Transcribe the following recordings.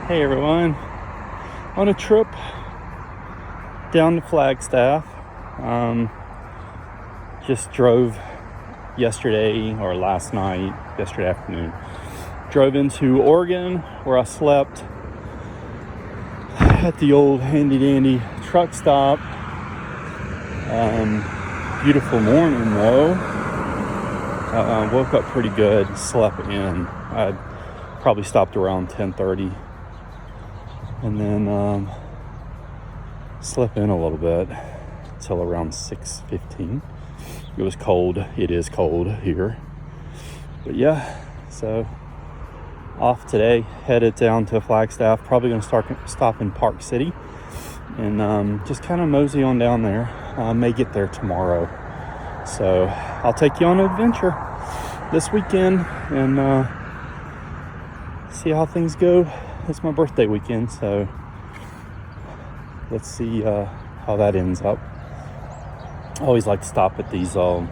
Hey everyone, on a trip down to Flagstaff. Just drove yesterday or last night, yesterday afternoon. Drove into Oregon where I slept at the old handy dandy truck stop. Beautiful morning though. Woke up pretty good, slept in. I probably stopped around 10:30. And then slept in a little bit until around 6:15. It was cold. It is cold here. But yeah, so off today, headed down to Flagstaff. Probably going to stop in Park City and just kind of mosey on down there. I may get there tomorrow. So I'll take you on an adventure this weekend and see how things go. It's my birthday weekend, so let's see how that ends up. I always like to stop at these old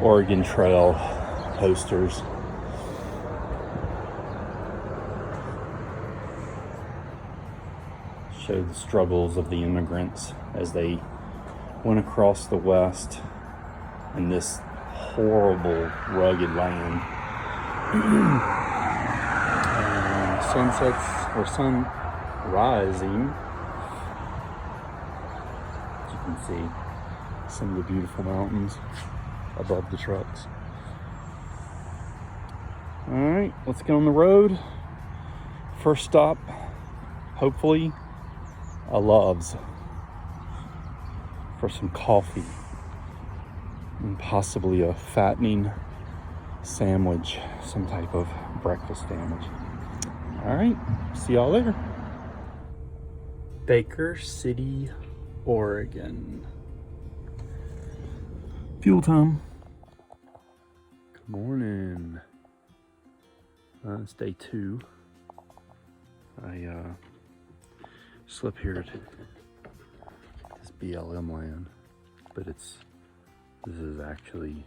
Oregon Trail posters. Show the struggles of the immigrants as they went across the West in this horrible, rugged land. Sunsets or sun rising. As you can see, some of the beautiful mountains above the trucks. All right, let's get on the road. First stop, hopefully, a Love's for some coffee and possibly a fattening sandwich, some type of breakfast sandwich. All right, see y'all later. Baker City, Oregon. Fuel time. Good morning. It's day 2. I slept here at this BLM land, but this is actually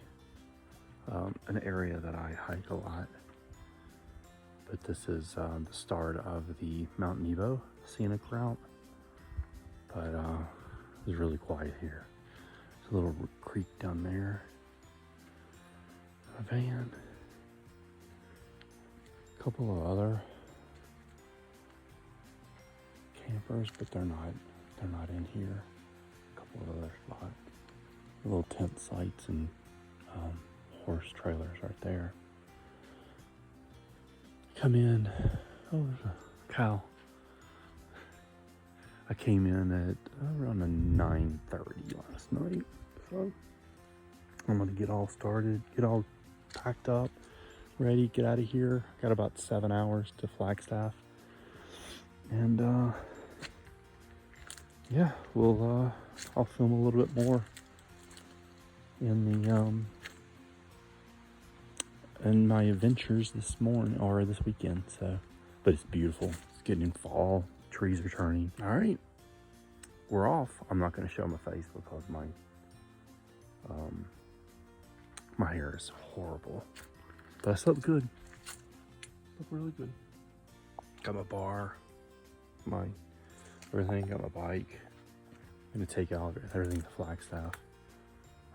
an area that I hike a lot. But this is the start of the Mount Nebo scenic route. But it's really quiet here. There's a little creek down there. A van. A couple of other campers, but they're not in here. A couple of other spots. Little tent sites and horse trailers right there. Come in. Oh, there's a cow. I came in at around 9:30 last night. So I'm gonna get all started, get all packed up, ready, get out of here. Got about 7 hours to Flagstaff. And yeah, I'll film a little bit more in the and my adventures this morning or this weekend. So, but it's beautiful. It's getting in fall. Trees are turning. All right, we're off. I'm not going to show my face because my hair is horrible. But I slept good. Slept really good. Got my bar, my everything. Got my bike. I'm gonna take out everything to Flagstaff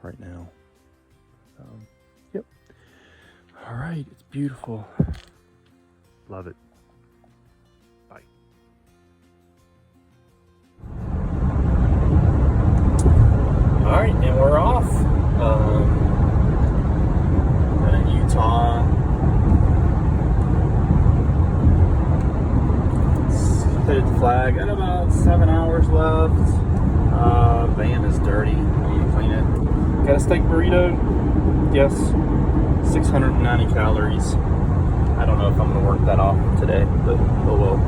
right now. Yep. All right, it's beautiful. Love it. Bye. All right, and we're off. In Utah. Headed to Flag. Got about 7 hours left. Van is dirty. I need to clean it. Got a steak burrito. Yes. 690 calories. I don't know if I'm going to work that off today, but oh well.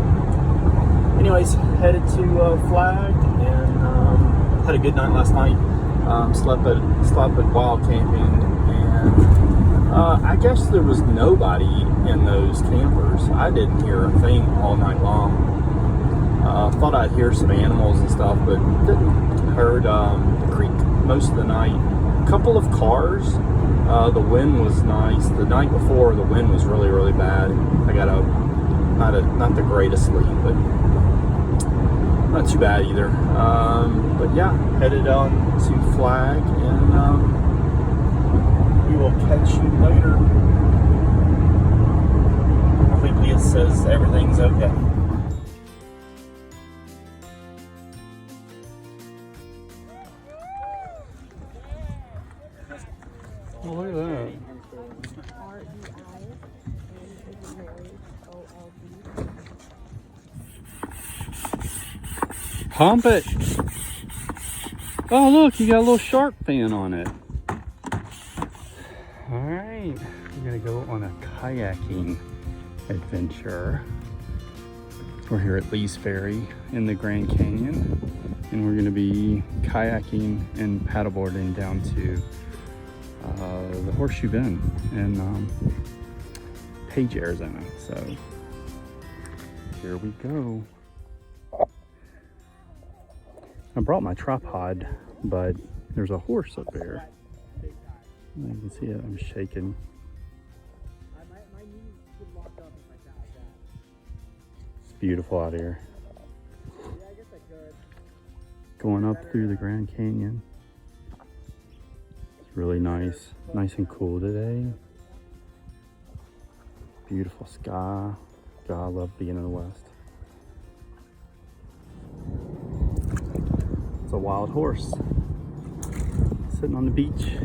Anyways, headed to Flag and had a good night last night. Slept at Wild Camping, and I guess there was nobody in those campers. I didn't hear a thing all night long. Thought I'd hear some animals and stuff, but didn't. Heard the creek most of the night. A couple of cars. The wind was nice. The night before, the wind was really, really bad. I got a not the greatest lead, but not too bad either. But yeah, headed on to Flag, and we will catch you later. Hopefully it says everything's okay. Oh, look at that. Pump it. Oh, look, you got a little shark fin on it. All right, we're gonna go on a kayaking adventure. We're here at Lee's Ferry in the Grand Canyon, and we're gonna be kayaking and paddleboarding down to the Horseshoe Bend in Page, Arizona. So here we go. I brought my tripod, but there's a horse up there. You can see it, I'm shaking. It's beautiful out here. Going up through the Grand Canyon. It's really nice and cool today. Beautiful sky. God, I love being in the West. It's a wild horse sitting on the beach.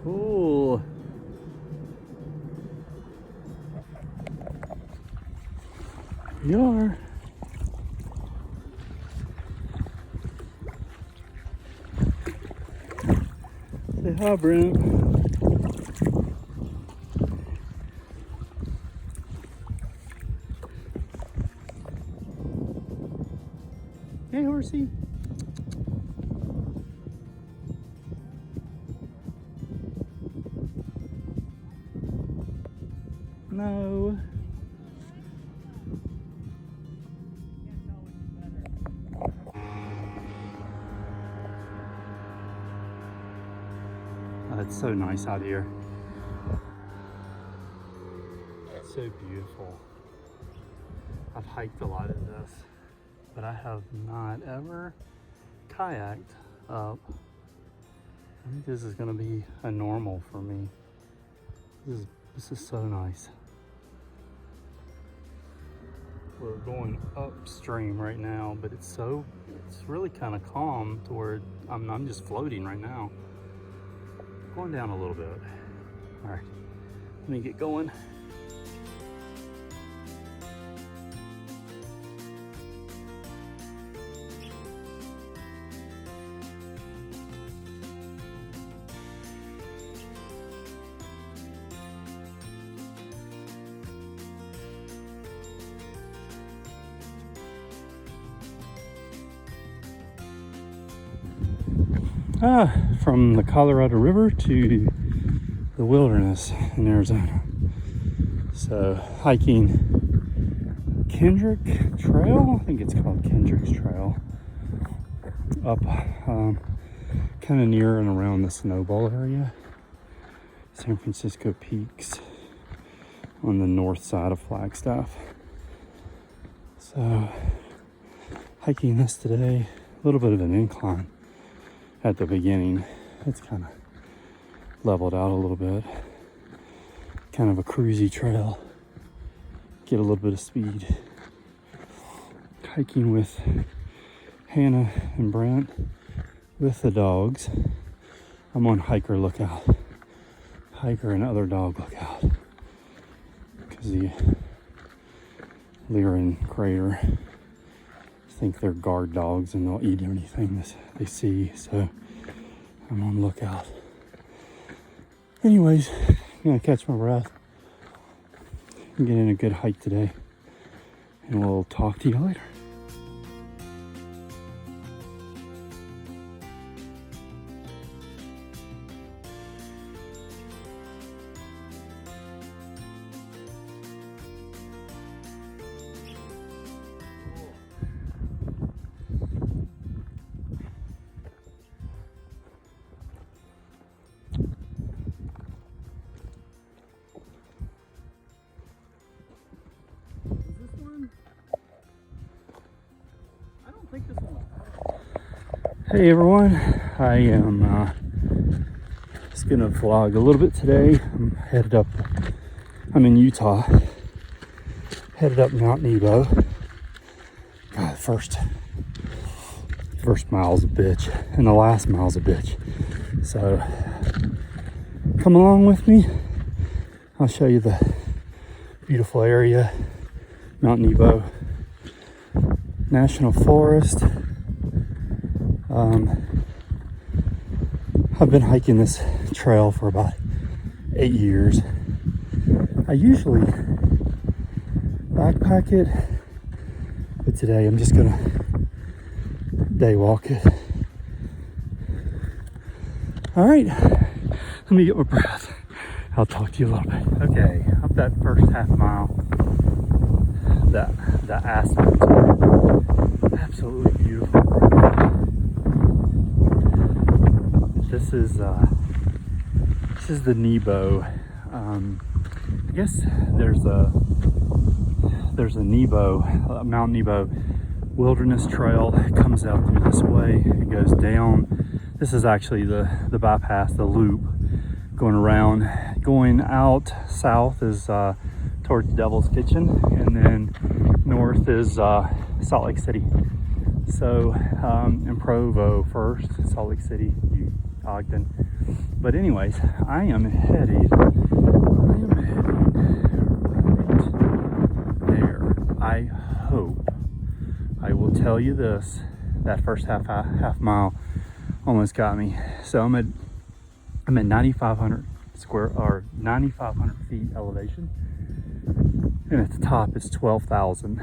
Cool. Here you are. Say hi, Brent. Hey, horsey. No. Oh, it's so nice out here. It's so beautiful. I've hiked a lot of this, but I have not ever kayaked up. I think this is gonna be a normal for me. This is so nice. We're going upstream right now, but it's really kind of calm to where I'm just floating right now. Going down a little bit. All right, let me get going. From the Colorado River to the wilderness in Arizona. So hiking Kendrick Trail, I think it's called Kendrick's Trail, up kind of near and around the Snowball area, San Francisco Peaks on the north side of Flagstaff. So hiking this today, a little bit of an incline at the beginning. It's kind of leveled out a little bit. Kind of a cruisy trail. Get a little bit of speed. Hiking with Hannah and Brent with the dogs. I'm on hiker lookout. Hiker and other dog lookout. Because the Lyran Crater think they're guard dogs and they'll eat anything they see, so I'm on lookout. Anyways, I'm gonna catch my breath and get in a good hike today, and we'll talk to you later. Hey everyone, I am just gonna vlog a little bit today. I'm in Utah, headed up Mount Nebo. God, first mile's a bitch, and the last mile's a bitch. So come along with me. I'll show you the beautiful area, Mount Nebo National Forest. I've been hiking this trail for about 8 years. I usually backpack it, but today I'm just gonna day walk it. All right, let me get my breath. I'll talk to you a little bit. Okay, up that first half mile, the asphalt, absolutely beautiful. This is the Nebo. I guess there's a Nebo, Mount Nebo Wilderness Trail. It comes out through this way. It goes down. This is actually the bypass, the loop, going around. Going out south is towards Devil's Kitchen, and then north is Salt Lake City. So in Provo first, Salt Lake City, Ogden. But anyways, I am headed right there. I hope I will tell you this. That first half mile almost got me. So I'm at 9,500 feet elevation, and at the top it's 12,000.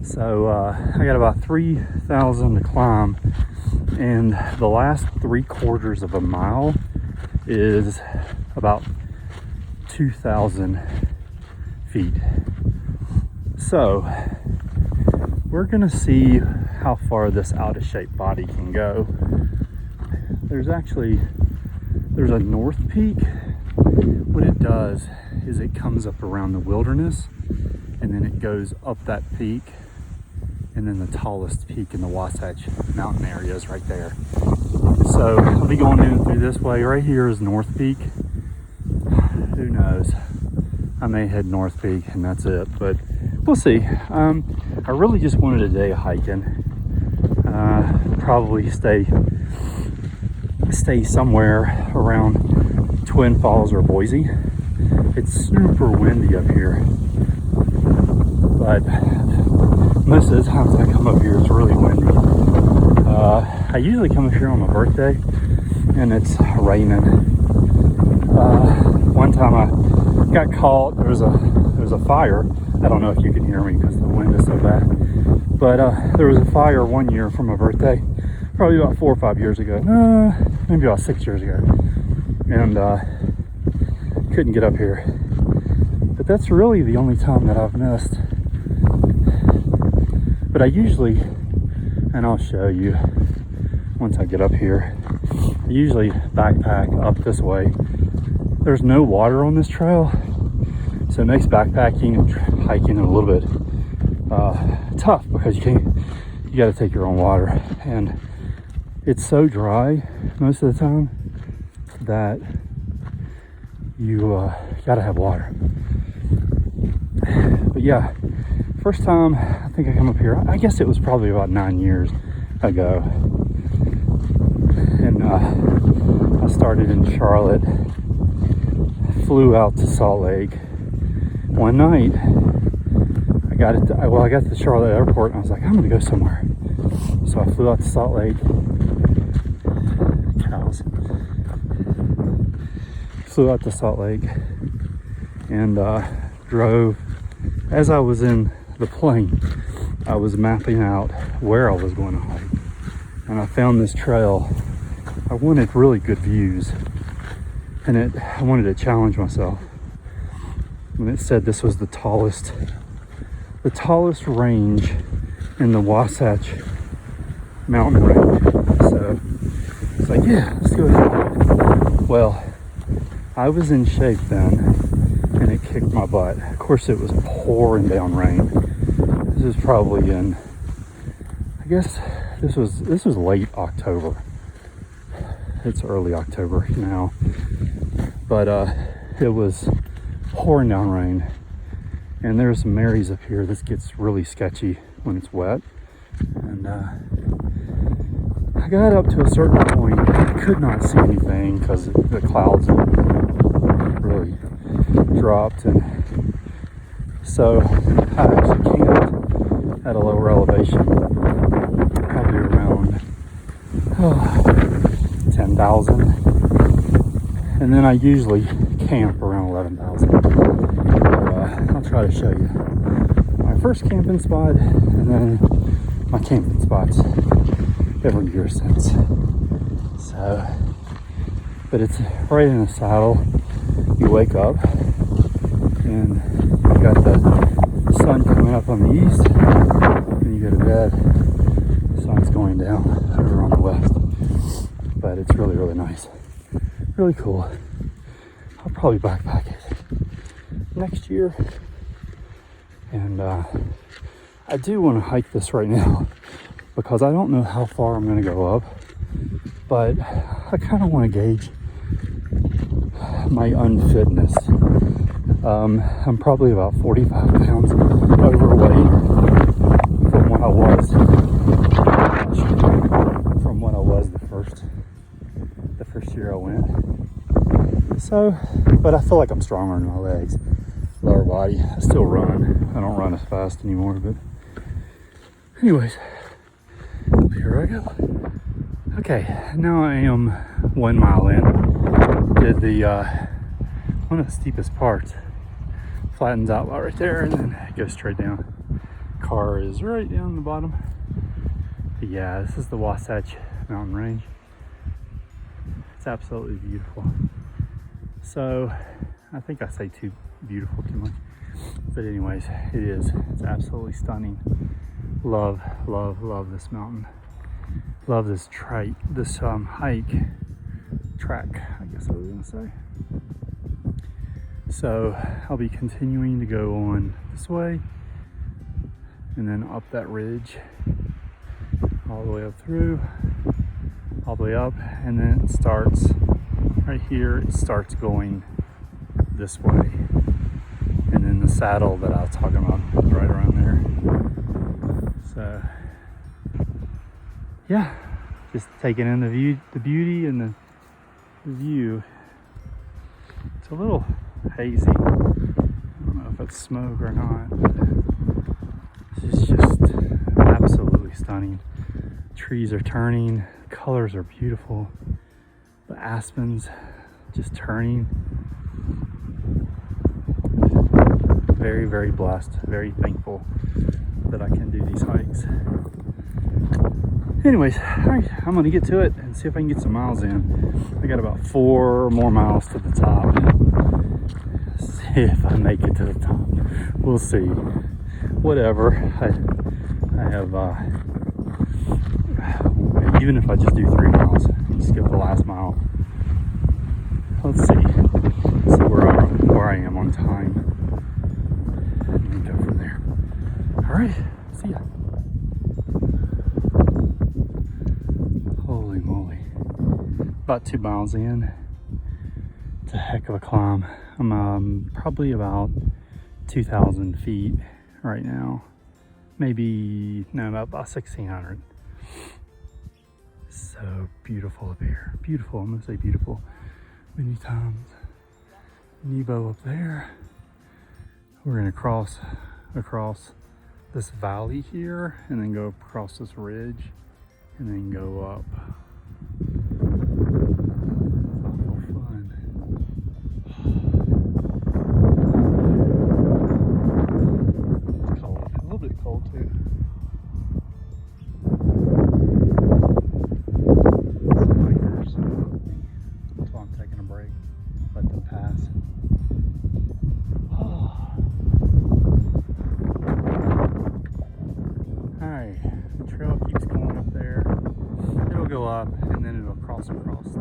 So I got about 3,000 to climb, and the last 3/4 of a mile is about 2,000 feet. So we're gonna see how far this out of shape body can go. There's a north peak. What it does is it comes up around the wilderness, and then it goes up that peak, and then the tallest peak in the Wasatch Mountain area is right there. So I'll be going in through this way. Right here is North Peak. Who knows? I may head North Peak and that's it, but we'll see. I really just wanted a day of hiking. Probably stay somewhere around Twin Falls or Boise. It's super windy up here, but most of the times I come up here, it's really windy. I usually come up here on my birthday, and it's raining. One time I got caught. There was a fire. I don't know if you can hear me because the wind is so bad. But there was a fire one year for my birthday, probably about 4 or 5 years ago. Maybe about 6 years ago, and couldn't get up here. But that's really the only time that I've missed. But I usually, and I'll show you once I get up here, I usually backpack up this way. There's no water on this trail, so it makes backpacking and hiking a little bit tough, because you got to take your own water, and it's so dry most of the time that you got to have water. But yeah, first time I think I come up here, I guess it was probably about 9 years ago, and I started in Charlotte, flew out to Salt Lake. One night I got to the Charlotte airport, and I was like, I'm gonna go somewhere. So I flew out to Salt Lake. Cows. Flew out to Salt Lake and drove. As I was in the plane, I was mapping out where I was going to hike, and I found this trail. I wanted really good views, and I wanted to challenge myself. And it said this was the tallest range in the Wasatch Mountain range. So it's like, yeah, let's go ahead. Well, I was in shape then, and it kicked my butt. Of course, it was pouring down rain. This is probably in, I guess, this was late October. It's early October now, but it was pouring down rain, and there's some areas up here that gets really sketchy when it's wet. And I got up to a certain point, I could not see anything because the clouds really dropped, and so I actually camped at a lower elevation, probably around 10,000, and then I usually camp around 11,000. I'll try to show you my first camping spot and then my camping spots every year since. So, but it's right in the saddle. You wake up and you got the sun coming up on the east, and you go to bed, the sun's going down over on the west. But it's really, really nice, really cool. I'll probably backpack it next year, and I do want to hike this right now because I don't know how far I'm going to go up, but I kind of want to gauge my unfitness. I'm probably about 45 pounds overweight from what I was the first year I went. So, but I feel like I'm stronger in my legs, lower body. I still run. I don't run as fast anymore, but anyways, here I go. Okay, now I am 1 mile in. Did the one of the steepest parts. Flattens out right there, and then it goes straight down. Car is right down the bottom. But yeah, this is the Wasatch Mountain Range. It's absolutely beautiful. So I think I say too beautiful too much, but anyways, it is. It's absolutely stunning. Love, love, love this mountain. Love this hike, track, I guess I was gonna say. So I'll be continuing to go on this way and then up that ridge all the way up through, all the way up, and then it starts right here. It starts going this way, and then the saddle that I was talking about is right around there. So yeah, just taking in the beauty and the view. It's a little hazy. I don't know if it's smoke or not, but it's just absolutely stunning. Trees are turning, colors are beautiful. The aspens just turning. Very, very blessed, very thankful that I can do these hikes. Anyways, all right, I'm gonna get to it and see if I can get some miles in. I got about 4 more miles to the top. See if I make it to the top. We'll see. Whatever. I have, even if I just do 3 miles, skip the last mile. Let's see. See where I am on time. And then go from there. All right. See ya. Holy moly. About 2 miles in. It's a heck of a climb. I'm probably about 2,000 feet right now. Maybe, no, about 1,600. So beautiful up here. Beautiful, I'm gonna say beautiful many times. Nebo up there. We're gonna cross across this valley here and then go across this ridge and then go up. And then it'll cross across the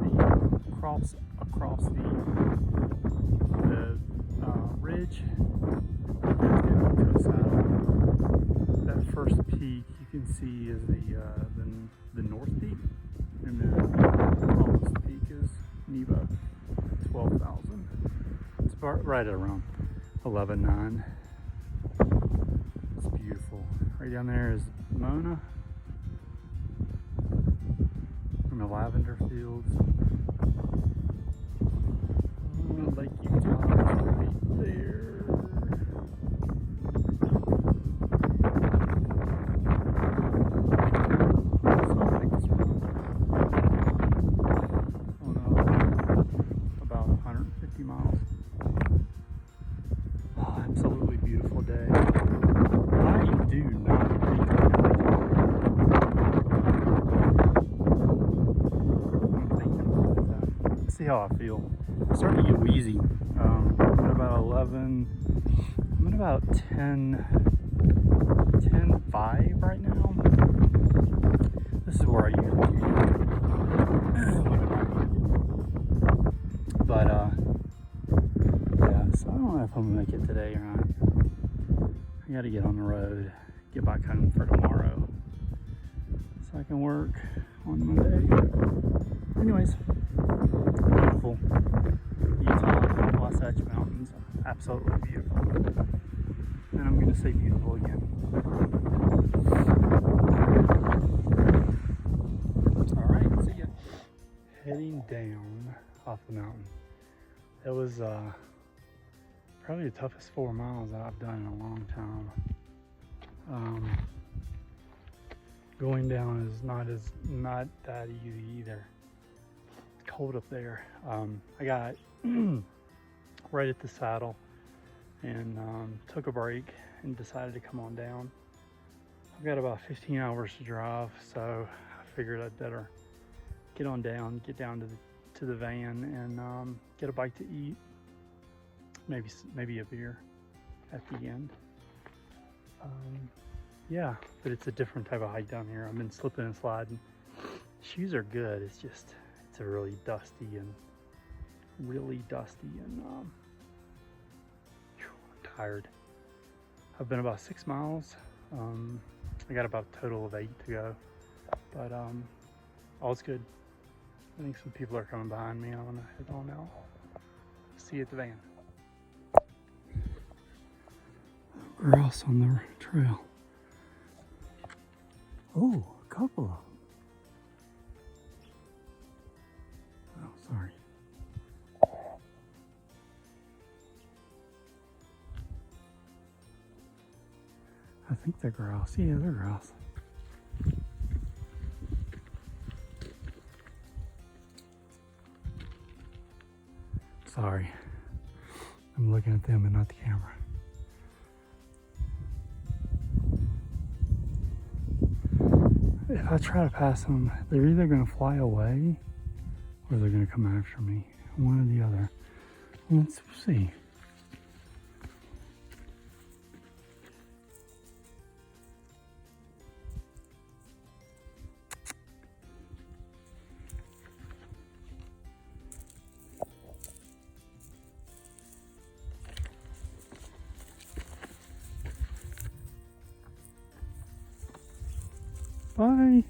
ridge down to a saddle. That first peak you can see is the North Peak, and then the tallest peak is Nebo, 12,000. It's right at around 11,900. It's beautiful. Right down there is Mona from the lavender fields. Lake Utah is right there. Salt Lake is about 150 miles. Oh, absolutely beautiful day. I do not think let's see how I feel. I'm starting to get wheezy. I'm at about 11. I'm at about 10.5 right now. This is where I usually get. But yeah, so I don't know if I'm gonna make it today or not. I gotta get on the road, get back home for tomorrow, so I can work on Monday. Anyways, beautiful. Utah, Wasatch Mountains, absolutely beautiful. And I'm gonna say beautiful again. All right, see ya. Heading down off the mountain. It was probably the toughest 4 miles that I've done in a long time. Going down is not that easy either. It's cold up there. I got right at the saddle and took a break and decided to come on down. I've got about 15 hours to drive, so I figured I'd better get on down, get down to the van and get a bite to eat. Maybe a beer at the end. Yeah, but it's a different type of hike down here. I've been slipping and sliding. Shoes are good. It's a really dusty and I'm tired. I've been about 6 miles. I got about a total of 8 to go, but all's good. I think some people are coming behind me. I'm gonna head on out. See you at the van. Grouse on the trail. Oh, a couple of them. Oh, sorry. I think they're grouse. Yeah, they're grouse. Sorry. I'm looking at them and not the camera. If I try to pass them, they're either going to fly away or they're going to come after me. One or the other. Let's see. Bye.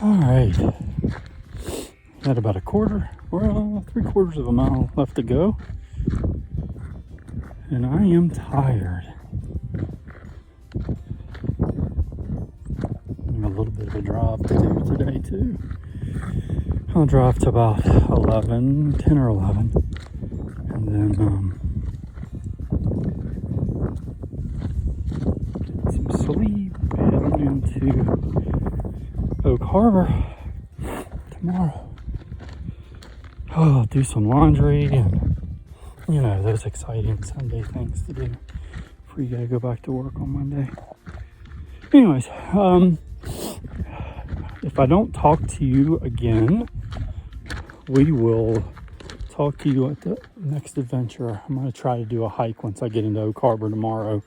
All right. Got about 3/4 of a mile left to go. And I am tired. A little bit of a drive to do today too. I'll drive to about 10 or 11, and then get some sleep, heading into Oak Harbor tomorrow. Oh, do some laundry and, those exciting Sunday things to do before you gotta go back to work on Monday. Anyways, if I don't talk to you again, we will talk to you at the next adventure. I'm going to try to do a hike once I get into Oak Harbor tomorrow.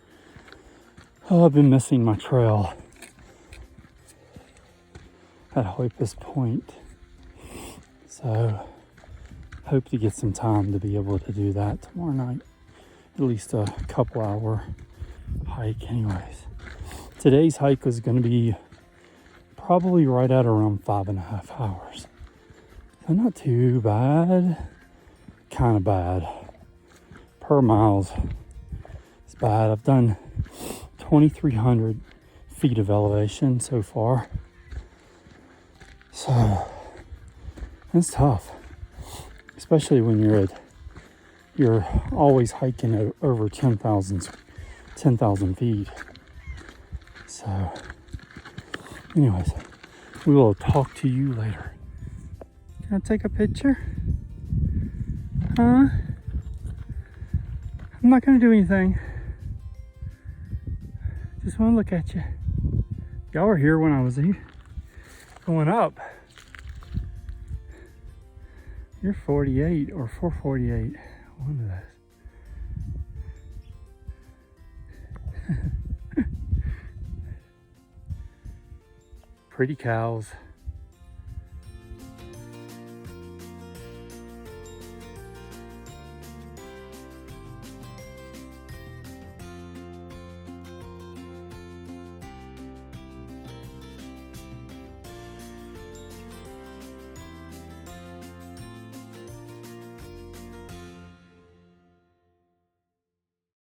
Oh, I've been missing my trail at Hoypus Point. So, hope to get some time to be able to do that tomorrow night. At least a couple hour hike anyways. Today's hike was going to be probably right at around 5.5 hours. So not too bad. Kind of bad. Per miles. It's bad. I've done 2,300 feet of elevation so far. So it's tough. Especially when you're always hiking over 10,000 feet. So anyways, we will talk to you later. Can I take a picture? Huh? I'm not gonna do anything. Just wanna look at you. Y'all were here when I was going up. You're 48 or 448. One of those. Pretty cows.